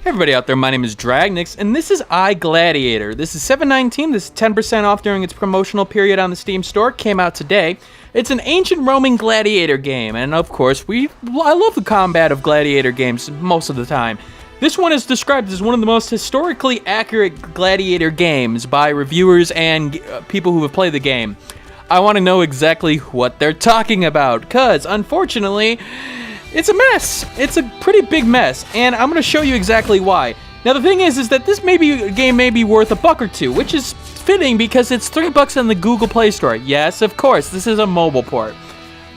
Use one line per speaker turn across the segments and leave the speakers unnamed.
Everybody out there, my name is Dragnix, and this is Gladiator. This is 7/19, this is 10% off during its promotional period on the Steam store, came out today. It's an ancient Roman gladiator game, and of course, I love the combat of gladiator games most of the time. This one is described as one of the most historically accurate gladiator games by reviewers and people who have played the game. I want to know exactly what they're talking about, because unfortunately, it's a mess. It's a pretty big mess, and I'm going to show you exactly why. Now, the thing is that this game may be worth $1 or $2, which is fitting because it's $3 on the Google Play Store. Yes, of course, this is a mobile port.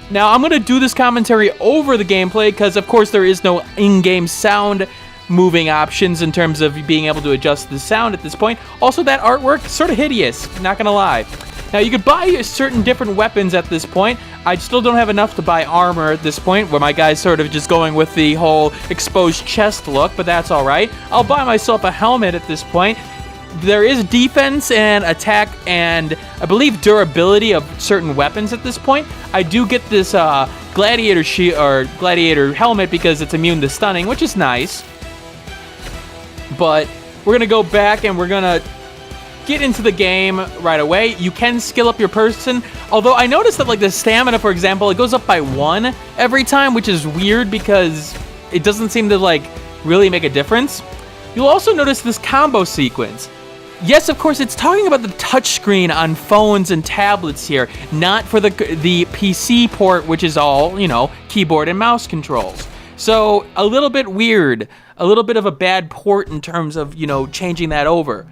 Now, I'm going to do this commentary over the gameplay because, of course, there is no in-game sound moving options in terms of being able to adjust the sound at this point. Also, that artwork, sort of hideous, not going to lie. Now, you could buy certain different weapons at this point. I still don't have enough to buy armor at this point, where my guy's sort of just going with the whole exposed chest look, but that's alright. I'll buy myself a helmet at this point. There is defense and attack and, I believe, durability of certain weapons at this point. I do get this gladiator shield or gladiator helmet because it's immune to stunning, which is nice. But we're gonna go back and we're gonna get into the game right away. You can skill up your person, although I noticed that, like, the stamina, for example, it goes up by 1 every time, which is weird because it doesn't seem to, like, really make a difference. You'll also notice this combo sequence. Yes, of course, it's talking about the touchscreen on phones and tablets here, not for the PC port, which is all, you know, keyboard and mouse controls. So, a little bit weird, a little bit of a bad port in terms of, you know, changing that over.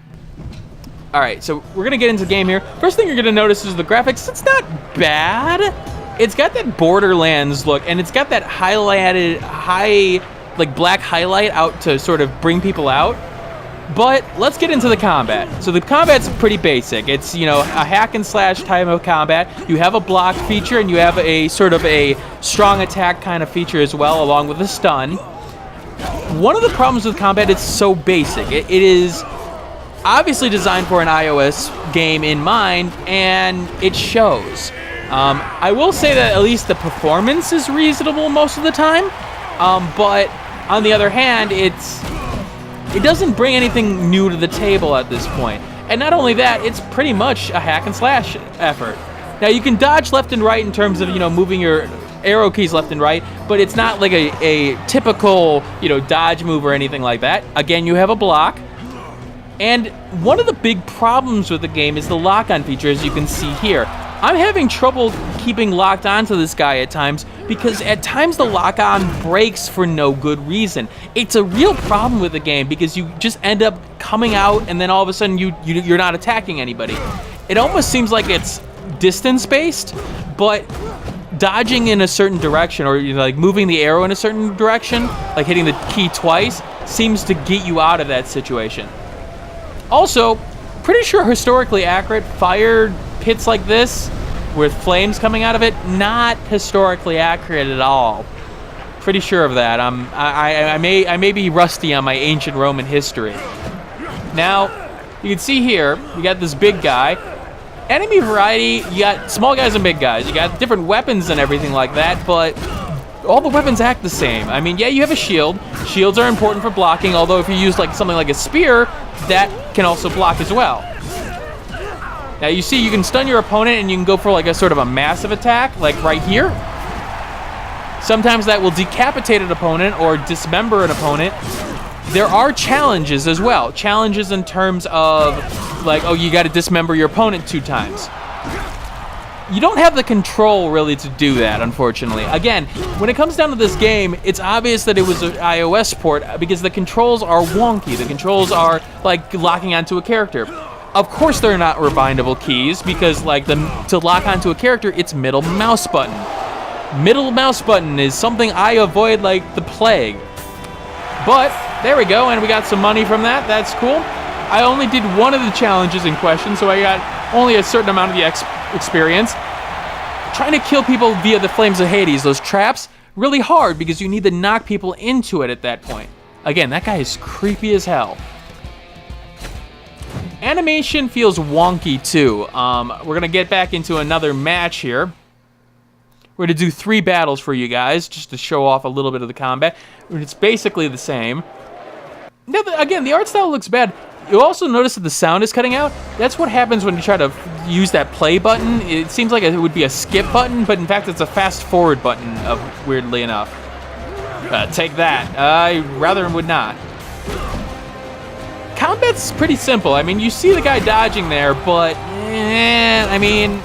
Alright, so we're going to get into the game here. First thing you're going to notice is the graphics. It's not bad. It's got that Borderlands look, and it's got that highlighted, like, black highlight out to sort of bring people out. But let's get into the combat. So the combat's pretty basic. It's, you know, a hack and slash type of combat. You have a block feature, and you have a sort of a strong attack kind of feature as well, along with a stun. One of the problems with combat, it's so basic. It is obviously designed for an iOS game in mind, and it shows. I will say that at least the performance is reasonable most of the time, but on the other hand, it doesn't bring anything new to the table at this point. And not only that, it's pretty much a hack and slash effort. Now, you can dodge left and right in terms of, you know, moving your arrow keys left and right, but it's not like a typical, you know, dodge move or anything like that. Again, you have a block. And one of the big problems with the game is the lock-on feature, as you can see here. I'm having trouble keeping locked onto this guy at times because at times the lock-on breaks for no good reason. It's a real problem with the game because you just end up coming out and then all of a sudden you're not attacking anybody. It almost seems like it's distance-based, but dodging in a certain direction or, you know, like moving the arrow in a certain direction, like hitting the key twice, seems to get you out of that situation. Also, pretty sure historically accurate fire pits like this with flames coming out of it, not historically accurate at all. Pretty sure of that. I may be rusty on my ancient Roman history. Now, you can see here, you got this big guy. Enemy variety, you got small guys and big guys. You got different weapons and everything like that, but all the weapons act the same. I mean, yeah, you have a shield. Shields are important for blocking, although if you use like something like a spear, that can also block as well. Now you see you can stun your opponent and you can go for like a sort of a massive attack, like right here. Sometimes that will decapitate an opponent or dismember an opponent. There are challenges as well. Challenges in terms of like, oh, you got to dismember your opponent 2 times. You don't have the control really to do that, unfortunately. Again, when it comes down to this game, it's obvious that it was an iOS port because the controls are wonky. The controls are like locking onto a character. Of course they're not rebindable keys because like to lock onto a character, it's middle mouse button. Middle mouse button is something I avoid like the plague. But there we go, and we got some money from that. That's cool. I only did one of the challenges in question, so I got only a certain amount of the experience. Trying to kill people via the Flames of Hades, those traps, really hard because you need to knock people into it at that point. Again, that guy is creepy as hell. Animation feels wonky too. We're gonna get back into another match here. We're gonna do 3 battles for you guys, just to show off a little bit of the combat. It's basically the same. Now, again, the art style looks bad. You'll also notice that the sound is cutting out. That's what happens when you try to use that play button. It seems like it would be a skip button, but in fact, it's a fast forward button, weirdly enough. Take that. I rather would not. Combat's pretty simple. I mean, you see the guy dodging there, but, I mean,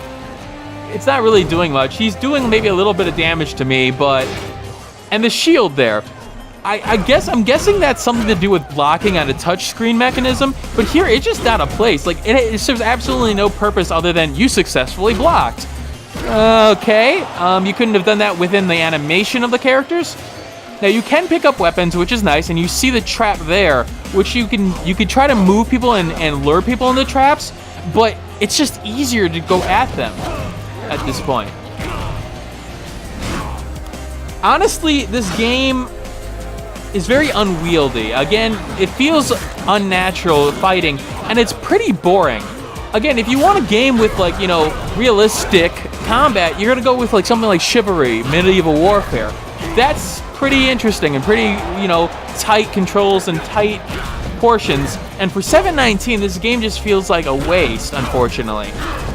it's not really doing much. He's doing maybe a little bit of damage to me, but... And the shield there. I'm guessing that's something to do with blocking on a touchscreen mechanism, but here it's just out of place. Like, it serves absolutely no purpose other than you successfully blocked. Okay, you couldn't have done that within the animation of the characters? Now you can pick up weapons, which is nice, and you see the trap there, which you could try to move people and lure people into traps, but it's just easier to go at them at this point. Honestly, this game is very unwieldy. Again, it feels unnatural fighting, and it's pretty boring. Again, if you want a game with, like, you know, realistic combat, you're gonna go with like something like Chivalry, Medieval Warfare. That's pretty interesting and pretty, you know, tight controls and tight portions. And for 719, this game just feels like a waste, unfortunately.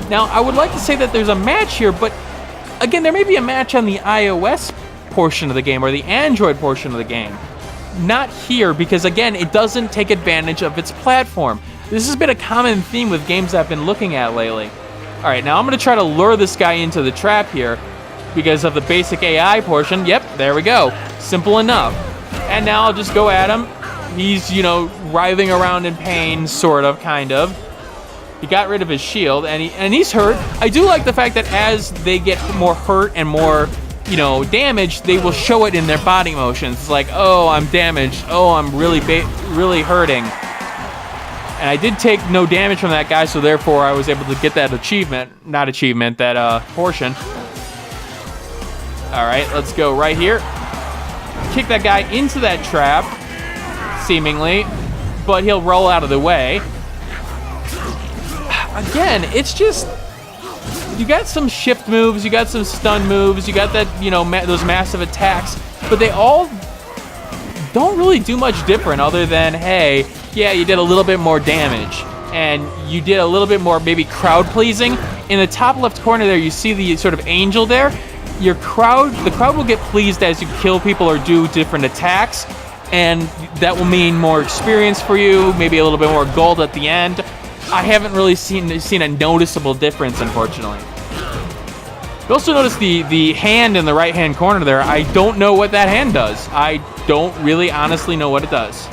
Now, I would like to say that there's a match here, but again, there may be a match on the iOS portion of the game or the Android portion of the game. Not here, because again, it doesn't take advantage of its platform. This has been a common theme with games I've been looking at lately. All right, now I'm gonna try to lure this guy into the trap here because of the basic AI portion. Yep, there we go. Simple enough. And now I'll just go at him. He's, you know, writhing around in pain, sort of, kind of. He got rid of his shield, and he's hurt. I do like the fact that as they get more hurt and more, you know, damage, they will show it in their body motions. It's like, oh, I'm damaged. Oh, I'm really hurting. And I did take no damage from that guy, so therefore I was able to get that that portion. All right, let's go right here. Kick that guy into that trap, seemingly, but he'll roll out of the way. Again, it's just, you got some shift moves, you got some stun moves, you got that, you know, those massive attacks, but they all don't really do much different other than, hey, yeah, you did a little bit more damage, and you did a little bit more maybe crowd pleasing. In the top left corner there, you see the sort of angel there. The crowd will get pleased as you kill people or do different attacks, and that will mean more experience for you, maybe a little bit more gold at the end. I haven't really seen a noticeable difference, unfortunately. You also notice the hand in the right-hand corner there. I don't know what that hand does. I don't really honestly know what it does.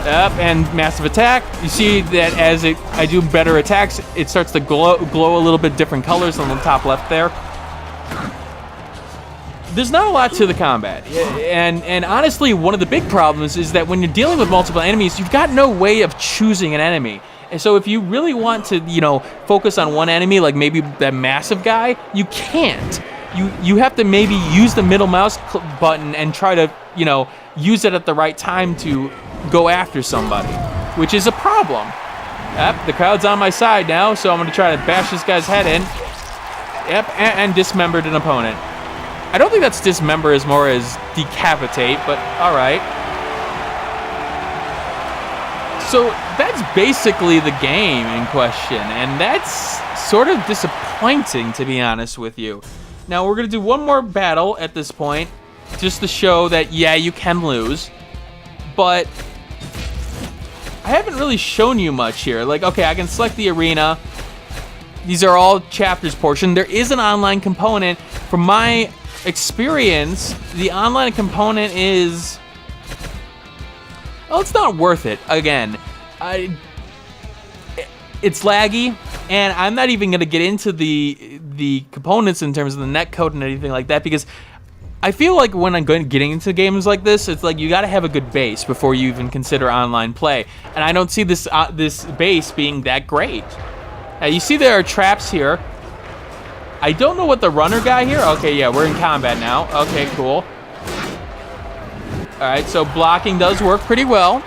Up and massive attack. You see that as I do better attacks, it starts to glow a little bit different colors on the top left there. There's not a lot to the combat, and honestly, one of the big problems is that when you're dealing with multiple enemies, you've got no way of choosing an enemy. And so if you really want to, you know, focus on one enemy, like maybe that massive guy, you can't. You have to maybe use the middle mouse button and try to, you know, use it at the right time to go after somebody, which is a problem. Yep, the crowd's on my side now, so I'm going to try to bash this guy's head in. Yep, and dismembered an opponent. I don't think that's dismember as more as decapitate, but all right. So that's basically the game in question, and that's sort of disappointing, to be honest with you. Now we're going to do one more battle at this point, just to show that, yeah, you can lose, but I haven't really shown you much here. Like, okay, I can select the arena. These are all chapters portion. There is an online component. From my experience, the online component is, well, it's not worth it. Again, it's laggy, and I'm not even going to get into the components in terms of the netcode and anything like that, because I feel like when I'm getting into games like this, it's like you got to have a good base before you even consider online play, and I don't see this base being that great. Now you see there are traps here. I don't know what the runner guy here. Okay, yeah, we're in combat now. Okay, cool. All right, so blocking does work pretty well.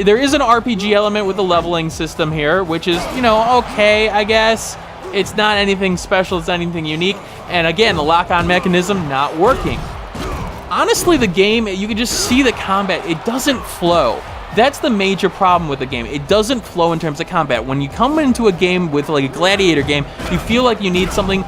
There is an RPG element with the leveling system here, which is, you know, okay, I guess. It's not anything special, it's not anything unique. And again, the lock-on mechanism not working. honestly, the game, you can just see the combat, it doesn't flow. That's the major problem with the game. It doesn't flow in terms of combat. When you come into a game with like a Gladiator game, you feel like you need something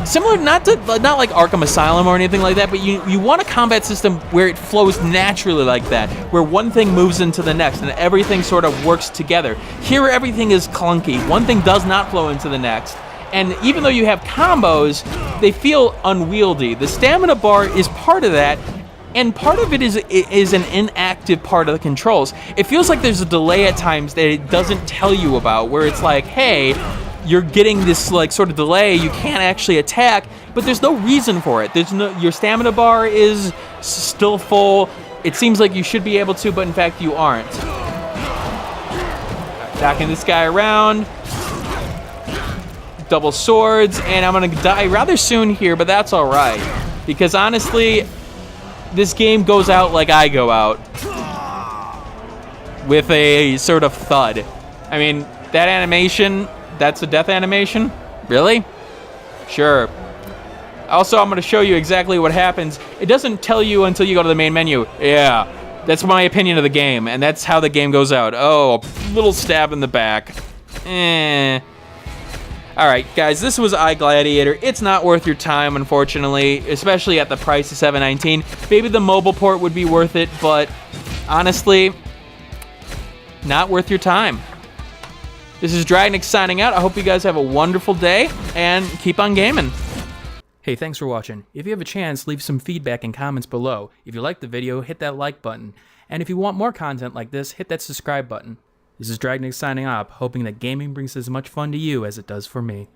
similar, not like Arkham Asylum or anything like that, but you want a combat system where it flows naturally like that, where one thing moves into the next and everything sort of works together. Here, everything is clunky. One thing does not flow into the next. And even though you have combos, they feel unwieldy. The stamina bar is part of that, and part of it is an inactive part of the controls. It feels like there's a delay at times that it doesn't tell you about, where it's like, hey, you're getting this like sort of delay, you can't actually attack, but there's no reason for it. Your stamina bar is still full. It seems like you should be able to, but in fact you aren't. Attacking this guy around. Double swords, and I'm gonna die rather soon here, but that's all right, because honestly, this game goes out like I go out, with a sort of thud. I mean, that animation, that's a death animation? Really? Sure. Also, I'm gonna show you exactly what happens. It doesn't tell you until you go to the main menu. Yeah, that's my opinion of the game, and that's how the game goes out. Oh, a little stab in the back. Alright, guys, this was Gladiator. It's not worth your time, unfortunately, especially at the price of $7.19. Maybe the mobile port would be worth it, but honestly, not worth your time. This is Dragnix signing out. I hope you guys have a wonderful day, and keep on gaming. Hey, thanks for watching. If you have a chance, leave some feedback and comments below. If you liked the video, hit that like button. And if you want more content like this, hit that subscribe button. This is Dragnix signing off, hoping that gaming brings as much fun to you as it does for me.